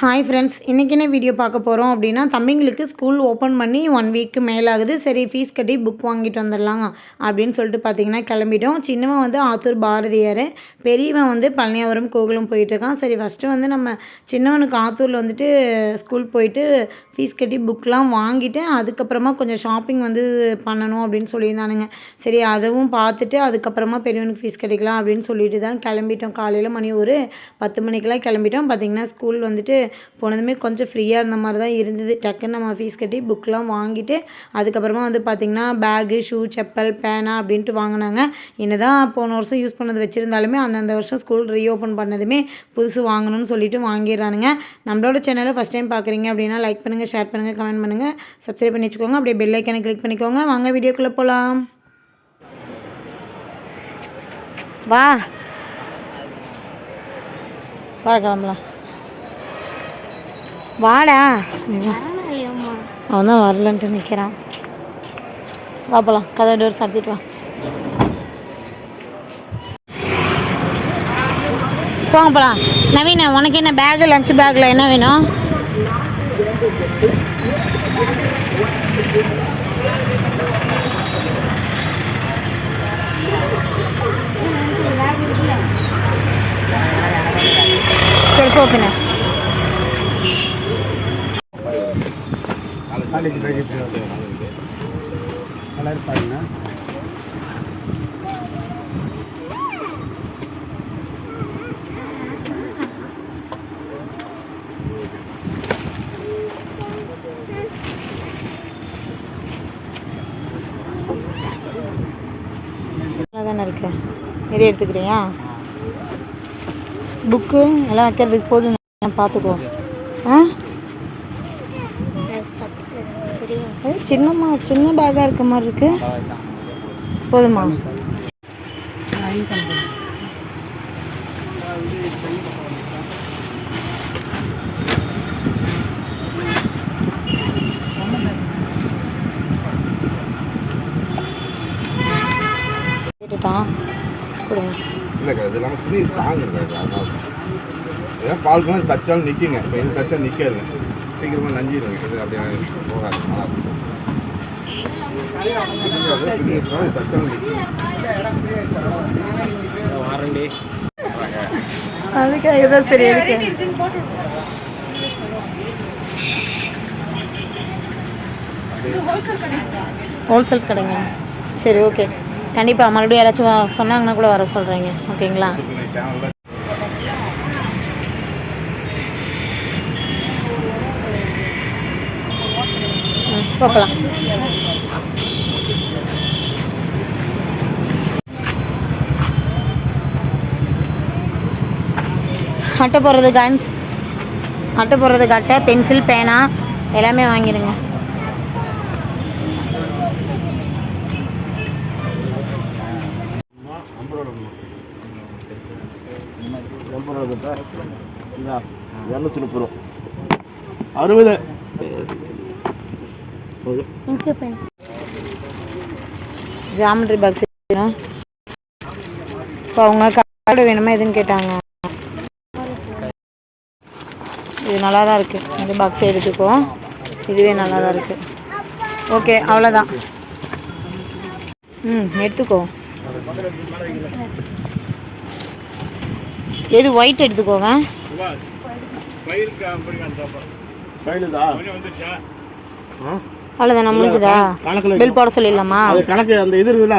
Hi friends, இன்றைக்கி என்ன video பார்க்க போகிறோம் அப்படின்னா, தம்பிங்களுக்கு ஸ்கூல் ஓப்பன் பண்ணி 1 வீக்கு மேலே ஆகுது. சரி ஃபீஸ் கட்டி புக் வாங்கிட்டு வந்துடலாம் அப்படின்னு சொல்லிட்டு பார்த்தீங்கன்னா கிளம்பிட்டோம். சின்னவன் வந்து ஆத்தூர் பாரதியார், பெரியவன் வந்து பழனியாவரம் கோகுலம் போயிட்டுருக்கான். சரி ஃபஸ்ட்டு வந்து நம்ம சின்னவனுக்கு ஆத்தூரில் வந்துட்டு ஸ்கூல் போயிட்டு ஃபீஸ் கட்டி புக்கெலாம் வாங்கிட்டு அதுக்கப்புறமா கொஞ்சம் ஷாப்பிங் வந்து பண்ணணும் அப்படின்னு சொல்லியிருந்தானுங்க. சரி அதுவும் பார்த்துட்டு அதுக்கப்புறமா பெரியவனுக்கு ஃபீஸ் கட்டிக்கலாம் அப்படின்னு சொல்லிட்டு தான் கிளம்பிட்டோம். காலையில் மணி ஒரு 10 மணிக்கெலாம் கிளம்பிட்டோம். பார்த்திங்கன்னா ஸ்கூல் வந்துட்டு போனதுமே கொஞ்சம் ஃப்ரீயாக இருந்த மாதிரி தான் இருந்தது. டக்குன்னு நம்ம ஃபீஸ் கட்டி புக்கெலாம் வாங்கிட்டு அதுக்கப்புறமா வந்து பார்த்திங்கன்னா பேகு, ஷூ, செப்பல், பேனா அப்படின்ட்டு வாங்கினாங்க. என்ன தான் போன வருஷம் யூஸ் பண்ணது வச்சுருந்தாலுமே அந்தந்த வருஷம் ஸ்கூல் ரீஓப்பன் பண்ணதுமே புதுசு வாங்கணும்னு சொல்லிட்டு வாங்கிடுறானுங்க. நம்மளோட சேனலை ஃபஸ்ட் டைம் பார்க்குறீங்க அப்படின்னா லைக் பண்ணுங்கள், ஷேர் பண்ணுங்கள், கமெண்ட் பண்ணுங்கள், சப்ஸ்கிரைப் பண்ணி வச்சுக்கோங்க. அப்படியே பெல் ஐக்கனை கிளிக் பண்ணிக்கோங்க. வாங்க வீடியோக்குள்ளே போகலாம். வா வா கிளம்பலாம். வாடா, அவன் தான் வரலன்ட்டு நிற்கிறான். வா போகலாம். கதை டோர் சாத்திட்டு வா. போங்க போகலாம். நவீன, உனக்கு என்ன பேகு, லஞ்ச் பேக்கில் என்ன வேணும்? சரி போப்பின. காலேஜ் பேக்கெட் நல்லா இருப்பாருங்க. நல்லா தானே இருக்கு. இதே எடுத்துக்கிறியா? புக்கு எல்லாம் வைக்கிறதுக்கு போதும், பார்த்துக்கோ. ஆ சின்ன பேக்காக இருக்க மாதிரி இருக்கு. போதுமா? கேட்டுட்டான் கொடுங்க. இல்லைக்கா, இது இல்லாமல் ஃப்ரீ தாங்குங்க. அதனால ஏதாவது பால் பண்ணால் தச்சாலும் நிற்குங்க. இப்போ இது தச்சா நிற்காதுங்க, சீக்கிரமாக நஞ்சிடுங்க. இது அப்படியே போகாது. தச்சாலும் நிற்கும். அதுக்காக தான் சரி இருக்கு. ஹோல்சேல் கடைங்க. சரி ஓகே, கண்டிப்பாக மறுபடியும் யாராச்சும் சொன்னாங்கன்னா கூட வர சொல்கிறீங்க. ஓகேங்களா? போகலாம். அட்டை போடுறதுக்கு அட்டை, பென்சில், பேனா எல்லாமே வாங்கிடுங்க. ஜாமெட்ரி பாக்ஸ் இப்போ அவங்க கார்டு வேணுமா எதுன்னு கேட்டாங்க. இது நல்லா தான் இருக்குது. இந்த பாக்ஸை எடுத்துக்கோ, இதுவே நல்லா தான் இருக்குது. ஓகே அவ்வளோதான். எடுத்துக்கோ. எது ஒயிட் எடுத்துக்கோங்க. அவ்வளோதான். நம்மளுக்குதா பில் போட சொல்லிடலாமா? கணக்கு அந்த இது இருக்குல்ல.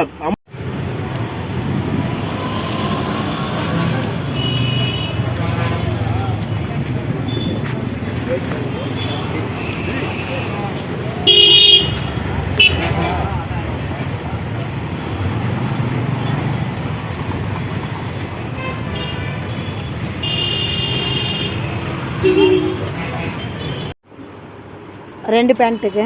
ரெண்டு பேண்ட்டுக்கு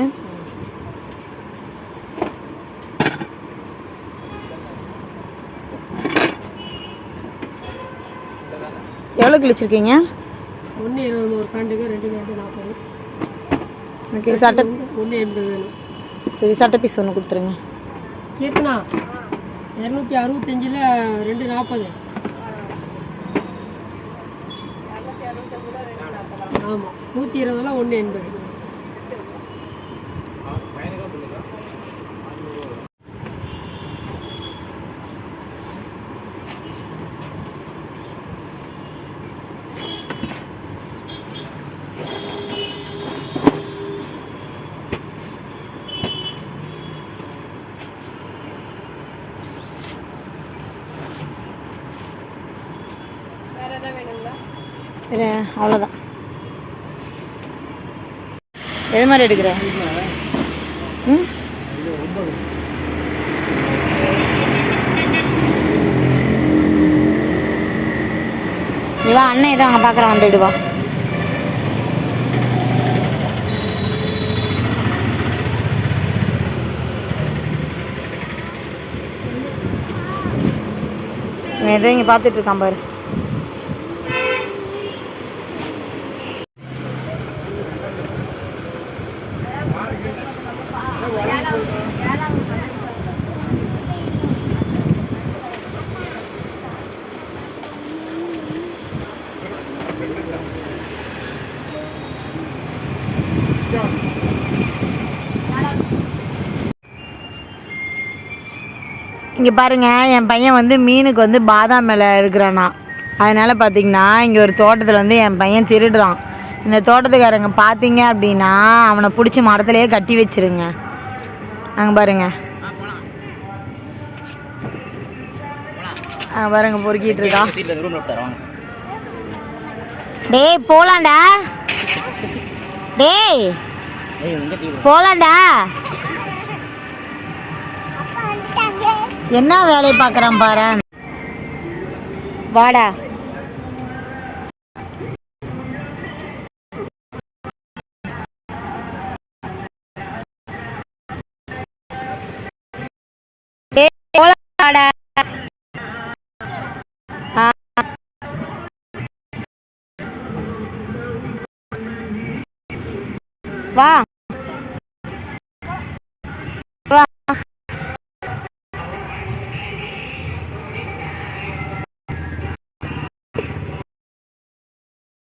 எவ்வளோ கிழிச்சிருக்கீங்க? 1.20 ஒரு பேண்ட்டுக்கு, 2 பேண்ட்டு 40. ஓகே, சட்டை 1.80 வேணும். சரி, சட்டை பீஸ் ஒன்று கொடுத்துருங்க. கீர்த்தனா 265ல் 2.40. ஆமாம் 120 180. அவ்வளோதான். எது மாதிரி எடுக்கிற? ம் இவா அண்ணன் ஏதோ அங்கே பார்க்குறான், வந்துடுவா. இவன் ஏதோ இங்கே பார்த்துட்டு இருக்கான் பாரு. இங்கே பாருங்கள், என் பையன் வந்து மீனுக்கு வந்து பாதாம் மேலே இருக்கிறானா. அதனால் பார்த்திங்கன்னா இங்கே ஒரு தோட்டத்தில் வந்து என் பையன் திருடுறான். இந்த தோட்டத்துக்காரங்க பார்த்தீங்க அப்படின்னா அவனை பிடிச்சி மரத்துலேயே கட்டி வச்சிருங்க. அங்கே பாருங்க, அங்கே பாருங்க பொறுக்கிட்டு இருக்கா. டேய் போலாண்டா, டேய் போலாண்டா. என்ன வேலையை பார்க்குறான் பாரு. வாடா. வாடா. வா.